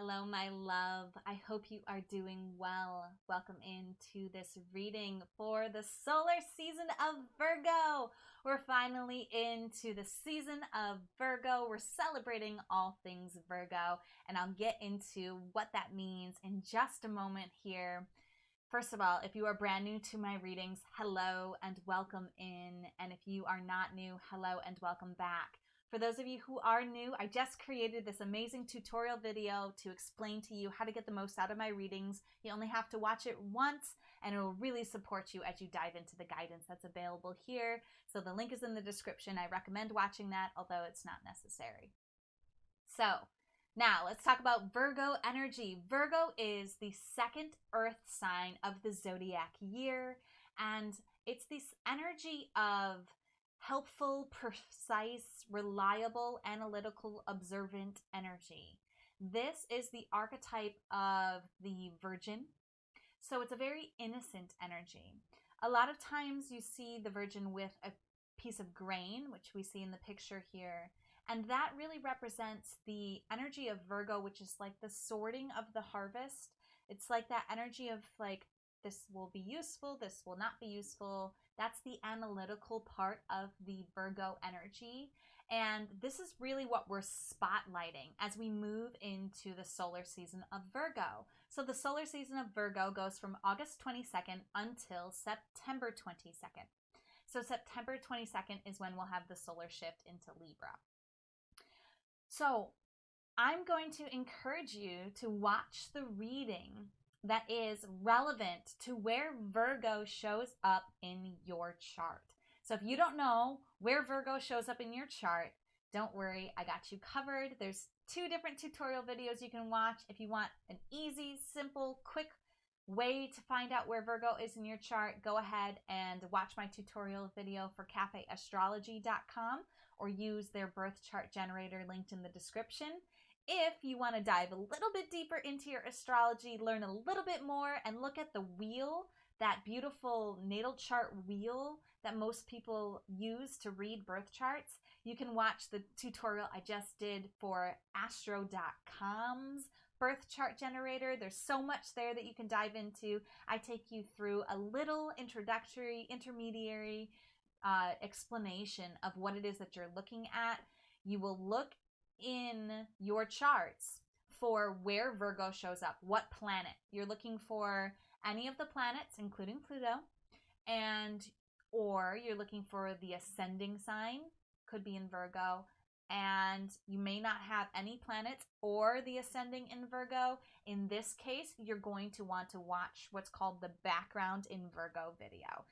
Hello, my love. I hope you are doing well. Welcome into this reading for the solar season of Virgo. We're finally into the season of Virgo. We're celebrating all things Virgo, and I'll get into what that means in just a moment here. First of all, if you are brand new to my readings, hello and welcome in. And if you are not new, hello and welcome back. For those of you who are new, I just created this amazing tutorial video to explain to you how to get the most out of my readings. You only have to watch it once and it will really support you as you dive into the guidance that's available here. So the link is in the description. I recommend watching that, although it's not necessary. So now let's talk about Virgo energy. Virgo is the second earth sign of the zodiac year, and it's this energy of helpful, precise, reliable, analytical, observant energy. This is the archetype of the Virgin. So it's a very innocent energy. A lot of times you see the Virgin with a piece of grain, which we see in the picture here. And that really represents the energy of Virgo, which is like the sorting of the harvest. It's like that energy of like, this will be useful, this will not be useful. That's the analytical part of the Virgo energy. And this is really what we're spotlighting as we move into the solar season of Virgo. So the solar season of Virgo goes from August 22nd until September 22nd. So September 22nd is when we'll have the solar shift into Libra. So I'm going to encourage you to watch the reading that is relevant to where Virgo shows up in your chart. So if you don't know where Virgo shows up in your chart, don't worry, I got you covered. There's 2 different tutorial videos you can watch. If you want an easy, simple, quick way to find out where Virgo is in your chart, go ahead and watch my tutorial video for cafeastrology.com or use their birth chart generator linked in the description. If you want to dive a little bit deeper into your astrology, learn a little bit more, and look at the wheel, that beautiful natal chart wheel that most people use to read birth charts, you can watch the tutorial I just did for astro.com's birth chart generator. There's so much there that you can dive into. I take you through a little introductory, intermediary explanation of what it is that you're looking at. You will look in your charts for where Virgo shows up, what planet. You're looking for any of the planets, including Pluto, or you're looking for the ascending sign, could be in Virgo, and you may not have any planets or the ascending in Virgo. In this case, you're going to want to watch what's called the background in Virgo video.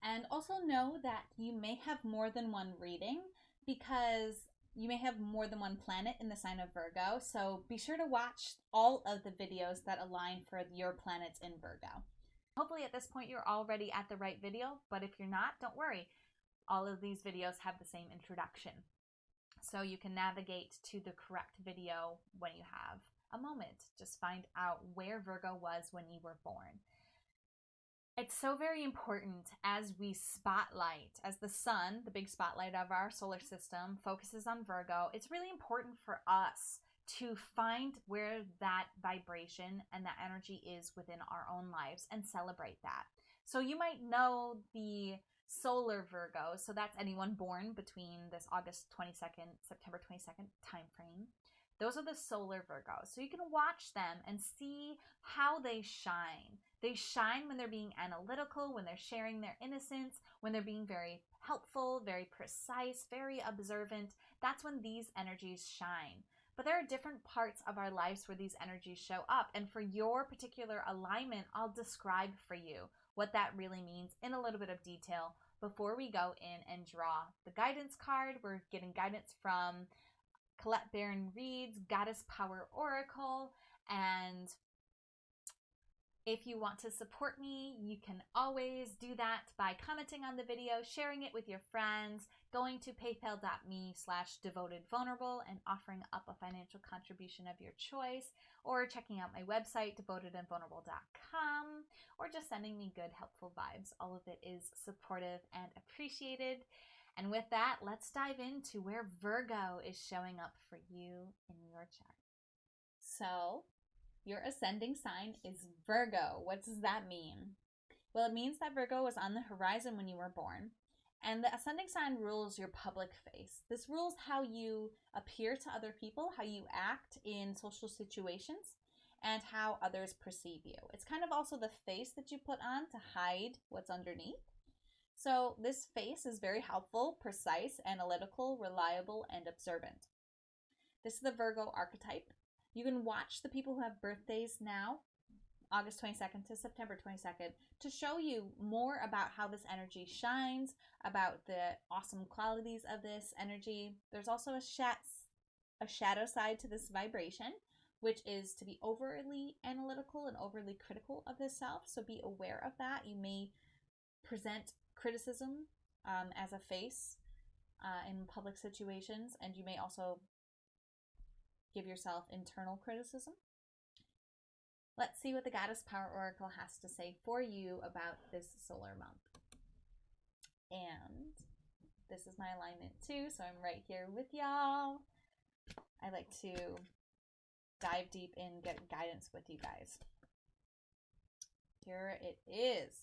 And also know that you may have more than one reading because you may have more than one planet in the sign of Virgo. So be sure to watch all of the videos that align for your planets in Virgo. Hopefully at this point you're already at the right video, but if you're not, don't worry. All of these videos have the same introduction. So you can navigate to the correct video when you have a moment. Just find out where Virgo was when you were born. It's so very important as we spotlight, as the sun, the big spotlight of our solar system, focuses on Virgo, it's really important for us to find where that vibration and that energy is within our own lives and celebrate that. So you might know the solar Virgo, so that's anyone born between this August 22nd, September 22nd time frame. Those are the solar Virgos. So you can watch them and see how they shine. They shine when they're being analytical, when they're sharing their innocence, when they're being very helpful, very precise, very observant. That's when these energies shine. But there are different parts of our lives where these energies show up. And for your particular alignment, I'll describe for you what that really means in a little bit of detail before we go in and draw the guidance card. We're getting guidance from Colette Baron-Reid's Goddess Power Oracle, and if you want to support me, you can always do that by commenting on the video, sharing it with your friends, going to paypal.me/devotedvulnerable and offering up a financial contribution of your choice, or checking out my website, devotedandvulnerable.com, or just sending me good, helpful vibes. All of it is supportive and appreciated. And with that, let's dive into where Virgo is showing up for you in your chart. So, your ascending sign is Virgo. What does that mean? Well, it means that Virgo was on the horizon when you were born. And the ascending sign rules your public face. This rules how you appear to other people, how you act in social situations, and how others perceive you. It's kind of also the face that you put on to hide what's underneath. So this face is very helpful, precise, analytical, reliable, and observant. This is the Virgo archetype. You can watch the people who have birthdays now, August 22nd to September 22nd, to show you more about how this energy shines, about the awesome qualities of this energy. There's also a shadow side to this vibration, which is to be overly analytical and overly critical of this self. So be aware of that. You may present criticism as a face in public situations, and you may also give yourself internal criticism. Let's see what the Goddess Power Oracle has to say for you about this solar month. And this is my alignment too, so I'm right here with y'all. I like to dive deep and get guidance with you guys. Here it is.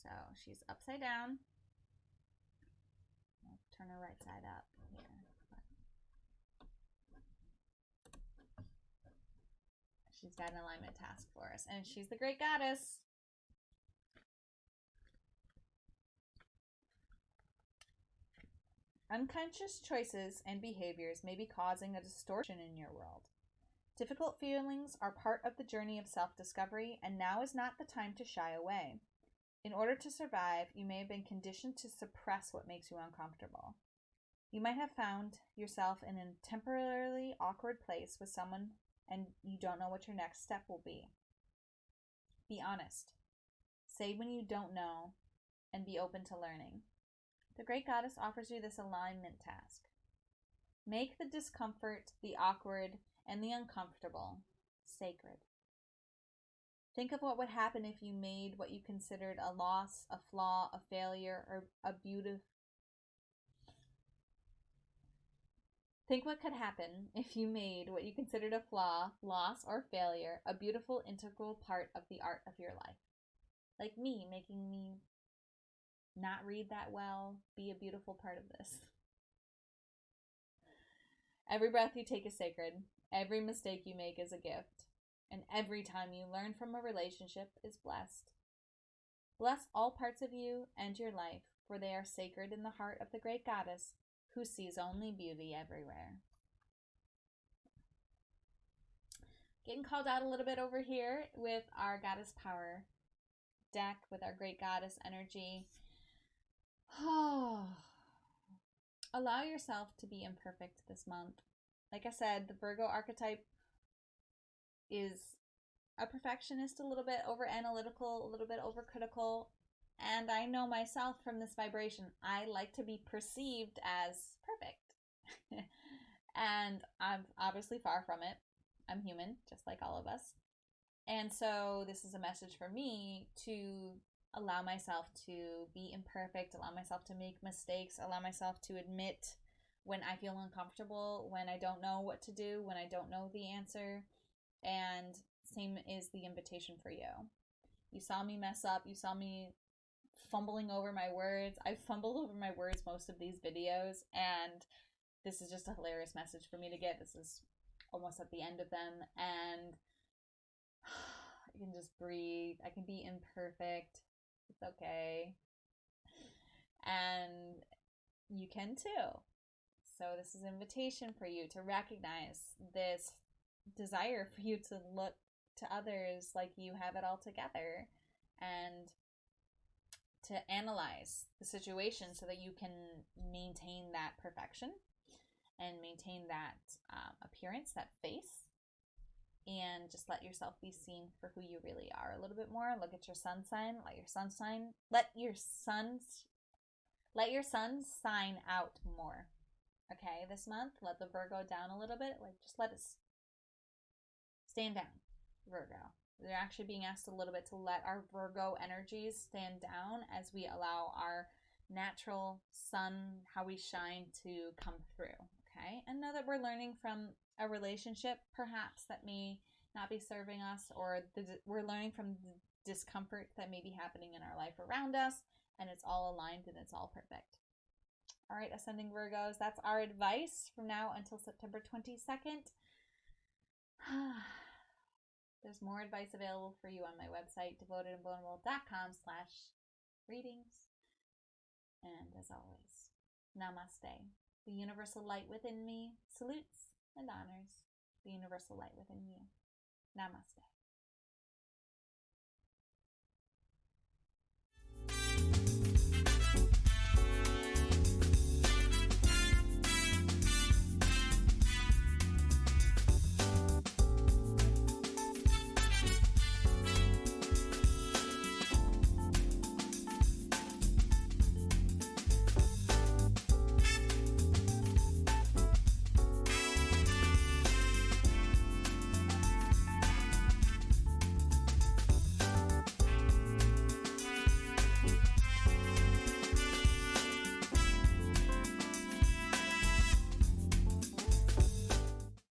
So she's upside down. I'll turn her right side up here. She's got an alignment task for us, and she's the great goddess. Unconscious choices and behaviors may be causing a distortion in your world. Difficult feelings are part of the journey of self-discovery, and now is not the time to shy away. In order to survive, you may have been conditioned to suppress what makes you uncomfortable. You might have found yourself in a temporarily awkward place with someone, and you don't know what your next step will be. Be honest. Say when you don't know, and be open to learning. The Great Goddess offers you this alignment task. Make the discomfort, the awkward, and the uncomfortable sacred. Think of what would happen if you made what you considered a loss, a flaw, a failure, or a beautiful... Think what could happen if you made what you considered a flaw, loss, or failure a beautiful, integral part of the art of your life. Like me, making me not read that well be a beautiful part of this. Every breath you take is sacred. Every mistake you make is a gift. And every time you learn from a relationship is blessed. Bless all parts of you and your life, for they are sacred in the heart of the Great Goddess, who sees only beauty everywhere. Getting called out a little bit over here with our Goddess Power deck, with our Great Goddess energy. Allow yourself to be imperfect this month. Like I said, the Virgo archetype is a perfectionist, a little bit over analytical, a little bit over critical. And I know myself from this vibration, I like to be perceived as perfect. And I'm obviously far from it. I'm human, just like all of us. And so this is a message for me to allow myself to be imperfect, allow myself to make mistakes, allow myself to admit when I feel uncomfortable, when I don't know what to do, when I don't know the answer. And same is the invitation for you. You saw me mess up. You saw me fumbling over my words. I fumbled over my words most of these videos, and this is just a hilarious message for me to get. This is almost at the end of them, and I can just breathe. I can be imperfect. It's okay. And you can too. So this is an invitation for you to recognize this desire for you to look to others like you have it all together, and to analyze the situation so that you can maintain that perfection and maintain that appearance, that face, and just let yourself be seen for who you really are a little bit more. Look at your sun sign. Let your sun sign out more. Okay, this month, let the Virgo down a little bit. Like, just let it stand down, Virgo. They're actually being asked a little bit to let our Virgo energies stand down as we allow our natural sun, how we shine, to come through. Okay, and know that we're learning from a relationship perhaps that may not be serving us, or we're learning from the discomfort that may be happening in our life around us, and it's all aligned and it's all perfect. All right, Ascending Virgos, that's our advice from now until September 22nd. There's more advice available for you on my website, devotedandvulnerable.com/readings. And as always, namaste. The universal light within me salutes and honors the universal light within you. Namaste.